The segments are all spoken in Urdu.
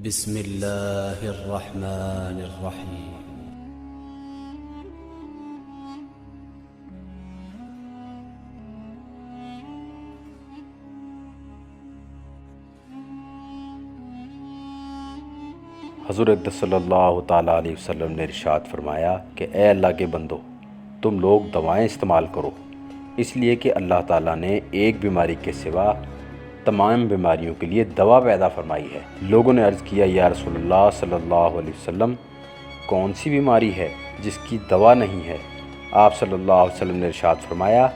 بسم اللہ الرحمن الرحیم۔ حضور اقدس صلی اللہ تعالیٰ علیہ وسلم نے ارشاد فرمایا کہ اے اللہ کے بندو، تم لوگ دوائیں استعمال کرو، اس لیے کہ اللہ تعالیٰ نے ایک بیماری کے سوا تمام بیماریوں کے لیے دوا پیدا فرمائی ہے۔ لوگوں نے عرض کیا یا رسول اللہ صلی اللہ علیہ وسلم، کون سی بیماری ہے جس کی دوا نہیں ہے؟ آپ صلی اللہ علیہ وسلم نے ارشاد فرمایا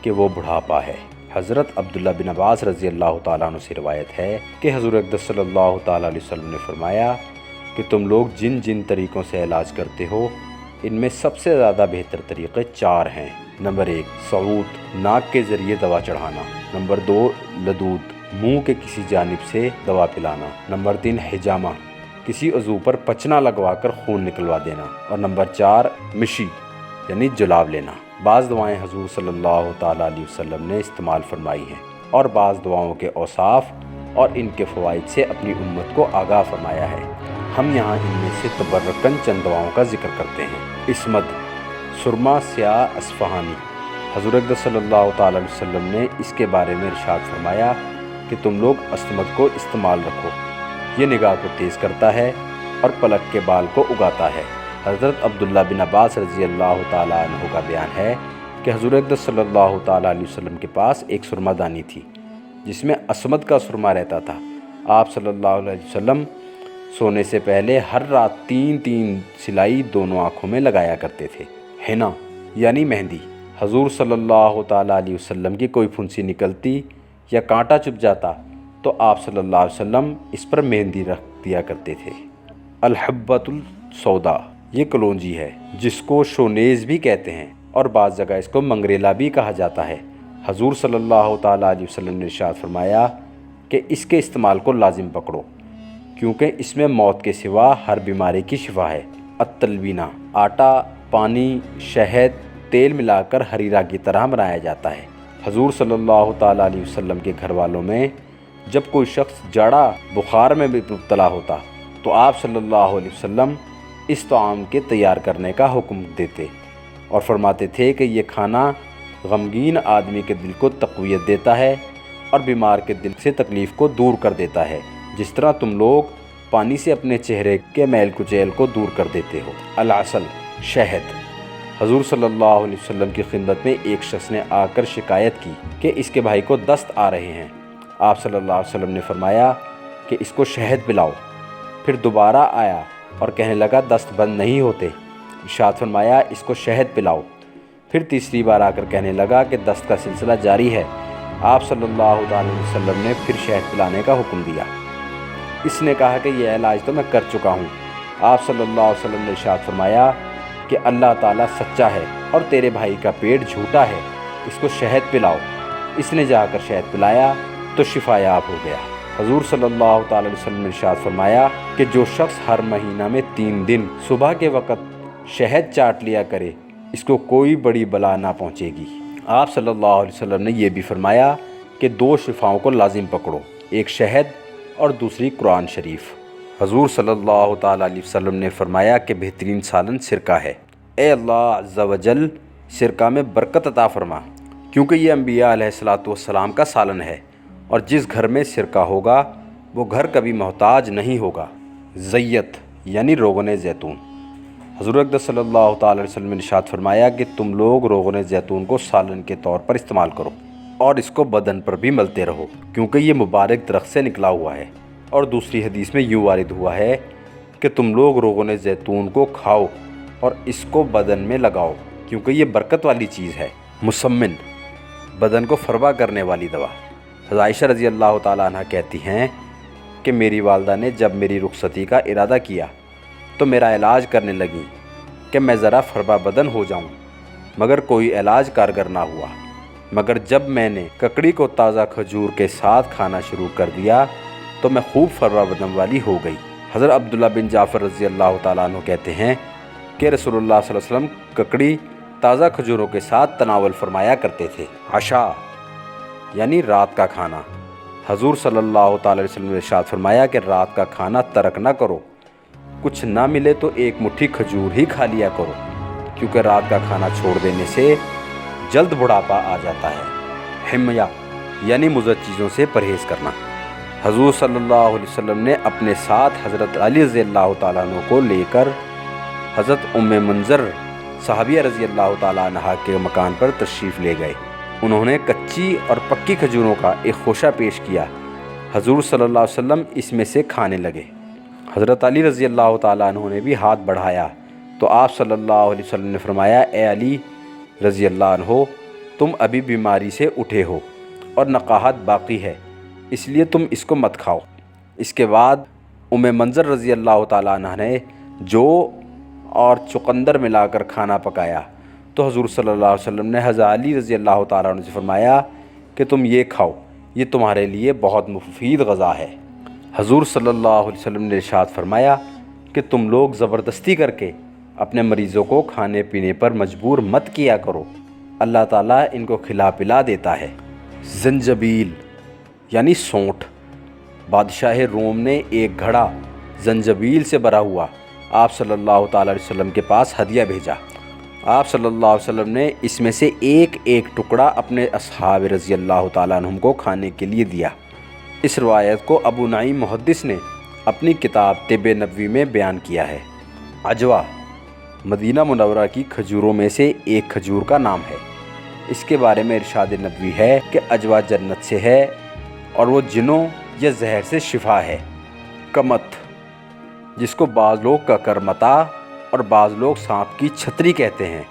کہ وہ بڑھاپا ہے۔ حضرت عبداللہ بن عباس رضی اللہ تعالیٰ عنہ سے روایت ہے کہ حضور اقدس صلی اللہ تعالیٰ علیہ وسلم نے فرمایا کہ تم لوگ جن جن طریقوں سے علاج کرتے ہو، ان میں سب سے زیادہ بہتر طریقے 4 ہیں۔ نمبر 1 سعوت، ناک کے ذریعے دوا چڑھانا۔ نمبر 2 لدود، منہ کے کسی جانب سے دوا پلانا۔ نمبر 3 حجامہ، کسی عضو پر پچنا لگوا کر خون نکلوا دینا۔ اور نمبر 4 مشی یعنی جلاب لینا۔ بعض دعائیں حضور صلی اللہ تعالیٰ علیہ وسلم نے استعمال فرمائی ہیں اور بعض دعاؤں کے اوصاف اور ان کے فوائد سے اپنی امت کو آگاہ فرمایا ہے۔ ہم یہاں ان میں سے تبرکاً چند دعاؤں کا ذکر کرتے ہیں۔ عصمت، سرما سیاہ اصفہانی۔ حضور اقدس صلی اللہ تعالیٰ علیہ وسلم نے اس کے بارے میں ارشاد فرمایا کہ تم لوگ عصمت کو استعمال رکھو، یہ نگاہ کو تیز کرتا ہے اور پلک کے بال کو اگاتا ہے۔ حضرت عبداللہ بن عباس رضی اللہ تعالیٰ عنہ کا بیان ہے کہ حضور اقدس صلی اللہ تعالیٰ علیہ وسلم کے پاس ایک سرما دانی تھی جس میں عصمت کا سرما رہتا تھا۔ آپ صلی اللہ علیہ وسلم سونے سے پہلے ہر رات 3 سلائی دونوں آنکھوں میں لگایا کرتے تھے۔ حنا یعنی مہندی، حضور صلی اللہ تعالیٰ علیہ وسلم کی کوئی پھنسی نکلتی یا کانٹا چبھ جاتا تو آپ صلی اللہ علیہ وسلم اس پر مہندی رکھ دیا کرتے تھے۔ الحبۃ السودا، یہ کلونجی ہے جس کو شونیز بھی کہتے ہیں اور بعض جگہ اس کو منگریلا بھی کہا جاتا ہے۔ حضور صلی اللہ تعالیٰ علیہ وسلم نے ارشاد فرمایا کہ اس کے استعمال کو لازم پکڑو کیونکہ اس میں موت کے سوا ہر بیماری کی شفا ہے۔ التلبینہ، آٹا، پانی، شہد، تیل ملا کر حریرہ کی طرح بنایا جاتا ہے۔ حضور صلی اللہ تعالیٰ علیہ وسلم کے گھر والوں میں جب کوئی شخص جاڑا بخار میں بھی مبتلا ہوتا تو آپ صلی اللہ علیہ وسلم اس طعام کے تیار کرنے کا حکم دیتے اور فرماتے تھے کہ یہ کھانا غمگین آدمی کے دل کو تقویت دیتا ہے اور بیمار کے دل سے تکلیف کو دور کر دیتا ہے، جس طرح تم لوگ پانی سے اپنے چہرے کے میل کچیل کو دور کر دیتے ہو۔ العسل، شہد۔ حضور صلی اللہ علیہ وسلم کی خدمت میں ایک شخص نے آ کر شکایت کی کہ اس کے بھائی کو دست آ رہے ہیں۔ آپ صلی اللہ علیہ وسلم نے فرمایا کہ اس کو شہد پلاؤ۔ پھر دوبارہ آیا اور کہنے لگا دست بند نہیں ہوتے۔ ارشاد فرمایا اس کو شہد پلاؤ۔ پھر تیسری بار آ کر کہنے لگا کہ دست کا سلسلہ جاری ہے۔ آپ صلی اللہ علیہ وسلم نے پھر شہد پلانے کا حکم دیا۔ اس نے کہا کہ یہ علاج تو میں کر چکا ہوں۔ آپ صلی اللہ علیہ وسلم نے ارشاد فرمایا کہ اللہ تعالیٰ سچا ہے اور تیرے بھائی کا پیٹ جھوٹا ہے، اس کو شہد پلاؤ۔ اس نے جا کر شہد پلایا تو شفا یاب ہو گیا۔ حضور صلی اللہ تعالیٰ علیہ وسلم نے ارشاد فرمایا کہ جو شخص ہر مہینہ میں 3 دن صبح کے وقت شہد چاٹ لیا کرے اس کو کوئی بڑی بلا نہ پہنچے گی۔ آپ صلی اللہ علیہ وسلم نے یہ بھی فرمایا کہ 2 شفاؤں کو لازم پکڑو، ایک شہد اور دوسری قرآن شریف۔ حضور صلی اللہ تعالیٰ علیہ وسلم نے فرمایا کہ بہترین سالن سرکہ ہے۔ اے اللہ عز و جل سرکہ میں برکت عطا فرما کیونکہ یہ انبیاء علیہ الصلاۃ والسلام کا سالن ہے اور جس گھر میں سرکہ ہوگا وہ گھر کبھی محتاج نہیں ہوگا۔ زیت یعنی روغن زیتون۔ حضور اقدس صلی اللہ تعالیٰ علیہ وسلم نے ارشاد فرمایا کہ تم لوگ روغن زیتون کو سالن کے طور پر استعمال کرو اور اس کو بدن پر بھی ملتے رہو کیونکہ یہ مبارک درخت سے نکلا ہوا ہے۔ اور دوسری حدیث میں یوں وارد ہوا ہے کہ تم لوگ روغن زیتون کو کھاؤ اور اس کو بدن میں لگاؤ کیونکہ یہ برکت والی چیز ہے۔ مسمن، بدن کو فربا کرنے والی دوا۔ حضرت عائشہ رضی اللہ تعالیٰ عنہ کہتی ہیں کہ میری والدہ نے جب میری رخصتی کا ارادہ کیا تو میرا علاج کرنے لگیں کہ میں ذرا فربا بدن ہو جاؤں، مگر کوئی علاج کارگر نہ ہوا۔ مگر جب میں نے ککڑی کو تازہ کھجور کے ساتھ کھانا شروع کر دیا تو میں خوب فربا بدن والی ہو گئی۔ حضرت عبداللہ بن جعفر رضی اللہ تعالیٰ عنہ کہتے ہیں کہ رسول اللہ صلی اللہ علیہ وسلم ککڑی تازہ کھجوروں کے ساتھ تناول فرمایا کرتے تھے۔ عشاء یعنی رات کا کھانا۔ حضور صلی اللہ تعالی علیہ وسلم نے ارشاد فرمایا کہ رات کا کھانا ترک نہ کرو، کچھ نہ ملے تو ایک مٹھی کھجور ہی کھا لیا کرو، کیونکہ رات کا کھانا چھوڑ دینے سے جلد بڑھاپا آ جاتا ہے۔ حمیہ یعنی مضر چیزوں سے پرہیز کرنا۔ حضور صلی اللہ علیہ وسلم نے اپنے ساتھ حضرت علی رضی اللہ تعالیٰ عنہ کو لے کر حضرت ام منظر صحابیہ رضی اللہ تعالیٰ عنہ کے مکان پر تشریف لے گئے۔ انہوں نے کچی اور پکی کھجوروں کا ایک خوشہ پیش کیا۔ حضور صلی اللہ علیہ وسلم اس میں سے کھانے لگے۔ حضرت علی رضی اللہ تعالیٰ عنہ نے بھی ہاتھ بڑھایا تو آپ صلی اللہ علیہ وسلم نے فرمایا، اے علی رضی اللہ عنہ، تم ابھی بیماری سے اٹھے ہو اور نقاہت باقی ہے، اس لیے تم اس کو مت کھاؤ۔ اس کے بعد ام منظر رضی اللہ تعالیٰ عنہ نے جو اور چقندر ملا کر کھانا پکایا تو حضور صلی اللہ علیہ وسلم نے حضرت علی رضی اللہ تعالیٰ عنہ سے فرمایا کہ تم یہ کھاؤ، یہ تمہارے لیے بہت مفید غذا ہے۔ حضور صلی اللہ علیہ وسلم نے ارشاد فرمایا کہ تم لوگ زبردستی کر کے اپنے مریضوں کو کھانے پینے پر مجبور مت کیا کرو، اللہ تعالیٰ ان کو کھلا پلا دیتا ہے۔ زنجبیل یعنی سونٹھ۔ بادشاہ روم نے ایک گھڑا زنجبیل سے بھرا ہوا آپ صلی اللہ تعالیٰ علیہ وسلم کے پاس ہدیہ بھیجا۔ آپ صلی اللہ علیہ وسلم نے اس میں سے ایک ایک ٹکڑا اپنے اصحاب رضی اللہ تعالیٰ عنہم کو کھانے کے لیے دیا۔ اس روایت کو ابو نعیم محدث نے اپنی کتاب طب نبوی میں بیان کیا ہے۔ عجوا مدینہ منورہ کی کھجوروں میں سے ایک کھجور کا نام ہے۔ اس کے بارے میں ارشاد نبوی ہے کہ عجوا جنت سے ہے اور وہ جنوں یا زہر سے شفا ہے۔ کمت، جس کو بعض لوگ ککرمتا اور بعض لوگ سانپ کی چھتری کہتے ہیں،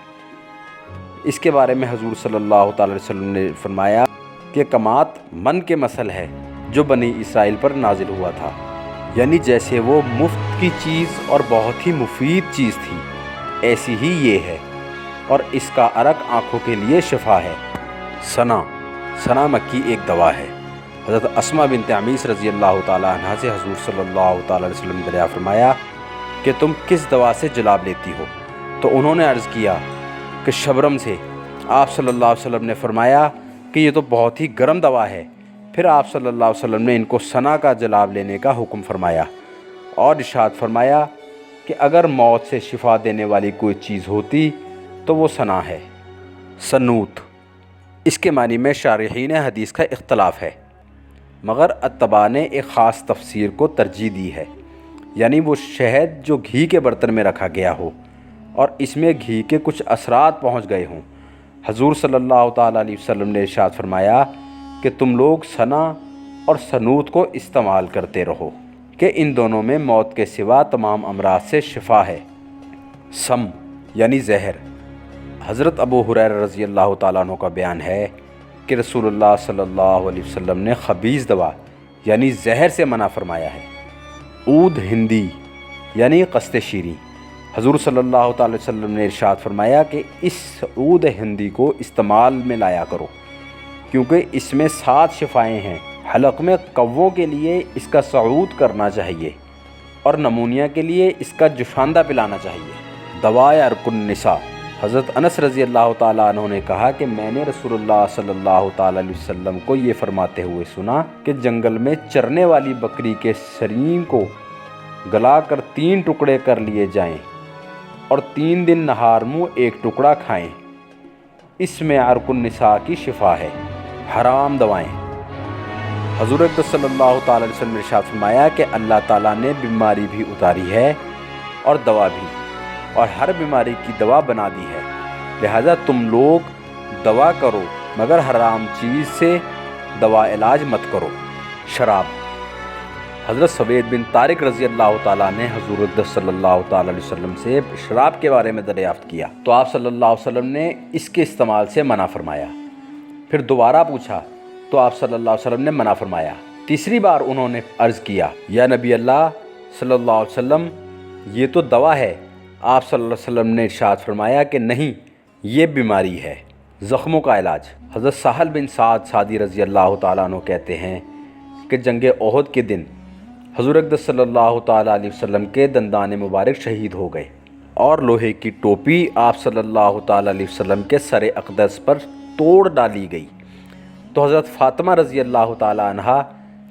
اس کے بارے میں حضور صلی اللہ تعالی وسلم نے فرمایا کہ کمات من کے مثل ہے جو بنی اسرائیل پر نازل ہوا تھا، یعنی جیسے وہ مفت کی چیز اور بہت ہی مفید چیز تھی، ایسی ہی یہ ہے، اور اس کا عرق آنکھوں کے لیے شفا ہے۔ سنا مکی ایک دوا ہے۔ حضرت اسماء بنت عمیس رضی اللہ تعالیٰ عنہ سے حضور صلی اللہ تعالیٰ علیہ وسلم نے دریافت فرمایا کہ تم کس دوا سے جلاب لیتی ہو؟ تو انہوں نے عرض کیا کہ شبرم سے۔ آپ صلی اللہ علیہ وسلم نے فرمایا کہ یہ تو بہت ہی گرم دوا ہے۔ پھر آپ صلی اللہ علیہ وسلم نے ان کو سنا کا جلاب لینے کا حکم فرمایا اور ارشاد فرمایا کہ اگر موت سے شفا دینے والی کوئی چیز ہوتی تو وہ سنا ہے۔ سنوت، اس کے معنی میں شارحین حدیث کا اختلاف ہے، مگر اتباع نے ایک خاص تفسیر کو ترجیح دی ہے، یعنی وہ شہد جو گھی کے برتن میں رکھا گیا ہو اور اس میں گھی کے کچھ اثرات پہنچ گئے ہوں۔ حضور صلی اللہ تعالیٰ علیہ وسلم نے ارشاد فرمایا کہ تم لوگ سنا اور سنوت کو استعمال کرتے رہو کہ ان دونوں میں موت کے سوا تمام امراض سے شفا ہے۔ سم یعنی زہر۔ حضرت ابو ہریرہ رضی اللہ تعالیٰ عنہ کا بیان ہے کہ رسول اللہ صلی اللہ علیہ وسلم نے خبیث دوا یعنی زہر سے منع فرمایا ہے۔ عود ہندی یعنی قصد شیریں۔ حضور صلی اللہ تعالی وسلم نے ارشاد فرمایا کہ اس عود ہندی کو استعمال میں لایا کرو، کیونکہ اس میں 7 شفائیں ہیں۔ حلق میں کووں کے لیے اس کا صعود کرنا چاہیے اور نمونیا کے لیے اس کا جوشاندہ پلانا چاہیے۔ دوائے عرق النساء۔ حضرت انس رضی اللہ تعالیٰ عنہ نے کہا کہ میں نے رسول اللہ صلی اللہ تعالیٰ علیہ وسلم کو یہ فرماتے ہوئے سنا کہ جنگل میں چرنے والی بکری کے سرین کو گلا کر 3 ٹکڑے کر لیے جائیں اور 3 دن نہار منہ 1 ٹکڑا کھائیں، اس میں عرق النساء کی شفا ہے۔ حرام دوائیں۔ حضور اقدس صلی اللہ تعالیٰ علیہ وسلم نے ارشاد فرمایا کہ اللہ تعالیٰ نے بیماری بھی اتاری ہے اور دوا بھی، اور ہر بیماری کی دوا بنا دی ہے، لہذا تم لوگ دوا کرو مگر حرام چیز سے دوا علاج مت کرو۔ شراب۔ حضرت سوید بن طارق رضی اللہ تعالیٰ نے حضور اقدس صلی اللہ تعالیٰ علیہ وسلم سے شراب کے بارے میں دریافت کیا تو آپ صلی اللہ علیہ وسلم نے اس کے استعمال سے منع فرمایا۔ پھر دوبارہ پوچھا تو آپ صلی اللہ علیہ وسلم نے منع فرمایا۔ تیسری بار انہوں نے عرض کیا، یا نبی اللہ صلی اللہ علیہ وسلم، یہ تو دوا ہے۔ آپ صلی اللہ علیہ وسلم نے ارشاد فرمایا کہ نہیں، یہ بیماری ہے۔ زخموں کا علاج۔ حضرت سہل بن سعد سعدی رضی اللہ تعالیٰ عنہ کہتے ہیں کہ جنگ احد کے دن حضور اقدس صلی اللہ تعالیٰ علیہ وسلم کے دندان مبارک شہید ہو گئے اور لوہے کی ٹوپی آپ صلی اللہ تعالیٰ علیہ وسلم کے سر اقدس پر توڑ ڈالی گئی، تو حضرت فاطمہ رضی اللہ تعالیٰ عنہ